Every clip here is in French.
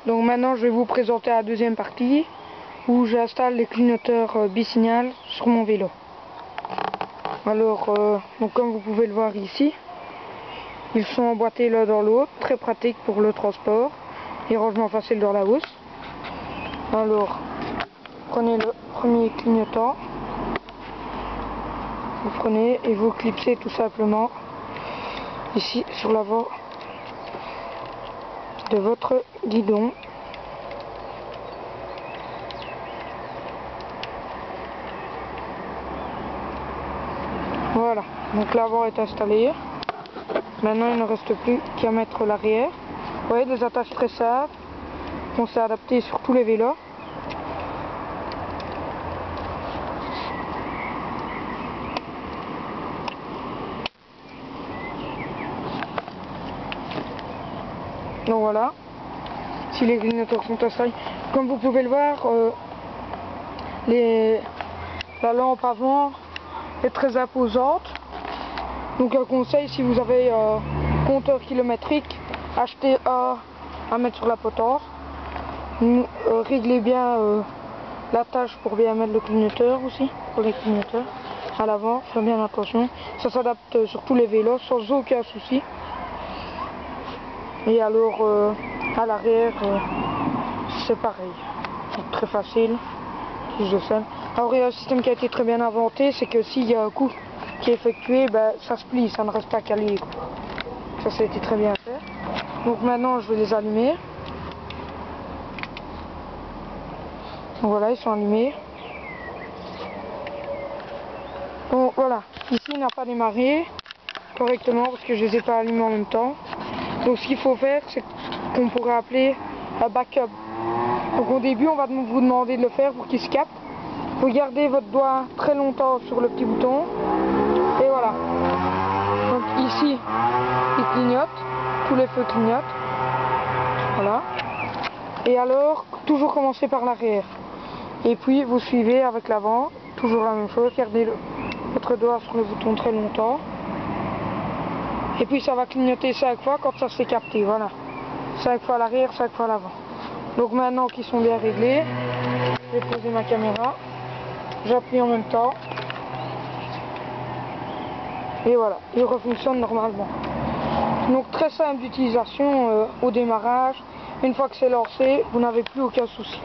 Donc maintenant je vais vous présenter la deuxième partie où j'installe les clignoteurs bisignal sur mon vélo. Alors donc comme vous pouvez le voir ici, ils sont emboîtés l'un dans l'autre, très pratique pour le transport et rangement facile dans la housse. Alors prenez le premier clignotant, vous prenez et vous clipsez tout simplement ici sur l'avant de votre guidon. Voilà, donc l'avant est installé. Maintenant il ne reste plus qu'à mettre l'arrière. Vous voyez, des attaches très simples qu'on s'est adapté sur tous les vélos. Donc voilà, si les clignoteurs sont installés, comme vous pouvez le voir, la lampe avant est très imposante. Donc un conseil, si vous avez compteur kilométrique, achetez un à mettre sur la potence. Réglez bien la tâche pour bien mettre le clignoteur aussi, pour les clignoteurs à l'avant, faites bien attention. Ça s'adapte sur tous les vélos sans aucun souci. Et alors à l'arrière c'est pareil, donc très facile, plus de sel. Alors il y a un système qui a été très bien inventé, c'est que s'il y a un coup qui est effectué, ben, ça se plie, ça ne reste pas calé. Ça a été très bien fait. Donc maintenant je vais les allumer. Donc voilà, ils sont allumés. Bon voilà, ici il n'a pas démarré correctement parce que je ne les ai pas allumés en même temps. Donc ce qu'il faut faire, c'est qu'on pourrait appeler un backup. Donc au début, on va vous demander de le faire pour qu'il se capte. Vous gardez votre doigt très longtemps sur le petit bouton. Et voilà. Donc ici, il clignote. Tous les feux clignotent. Voilà. Et alors, toujours commencer par l'arrière. Et puis vous suivez avec l'avant. Toujours la même chose. Gardez votre doigt sur le bouton très longtemps. Et puis ça va clignoter 5 fois quand ça s'est capté, voilà. 5 fois à l'arrière, 5 fois à l'avant. Donc maintenant qu'ils sont bien réglés, je vais poser ma caméra. J'appuie en même temps. Et voilà, il refonctionne normalement. Donc très simple d'utilisation au démarrage. Une fois que c'est lancé, vous n'avez plus aucun souci.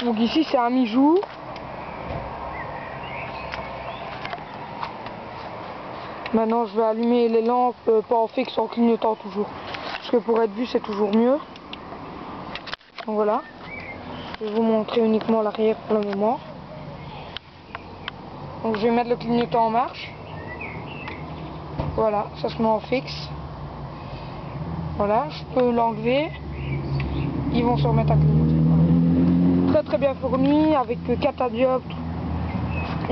Donc ici c'est à mi-jour. Maintenant je vais allumer les lampes pas en fixe, en clignotant toujours. Parce que pour être vu c'est toujours mieux. Donc voilà. Je vais vous montrer uniquement l'arrière pour le moment. Donc je vais mettre le clignotant en marche. Voilà, ça se met en fixe. Voilà, je peux l'enlever. Ils vont se remettre à clignoter. Voilà. Très bien fourni avec catadioptre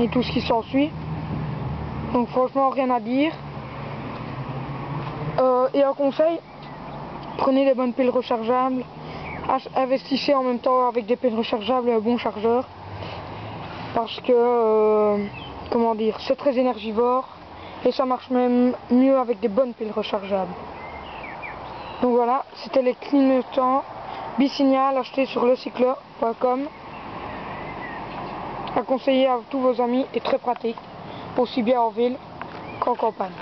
et tout ce qui s'ensuit. Donc franchement rien à dire. Et un conseil, prenez les bonnes piles rechargeables, investissez en même temps avec des piles rechargeables et un bon chargeur. Parce que, comment dire, c'est très énergivore et ça marche même mieux avec des bonnes piles rechargeables. Donc voilà, c'était les clignotants bisignal achetés sur lecyclo.com. À conseiller à tous vos amis et très pratique, aussi bien en ville qu'en campagne.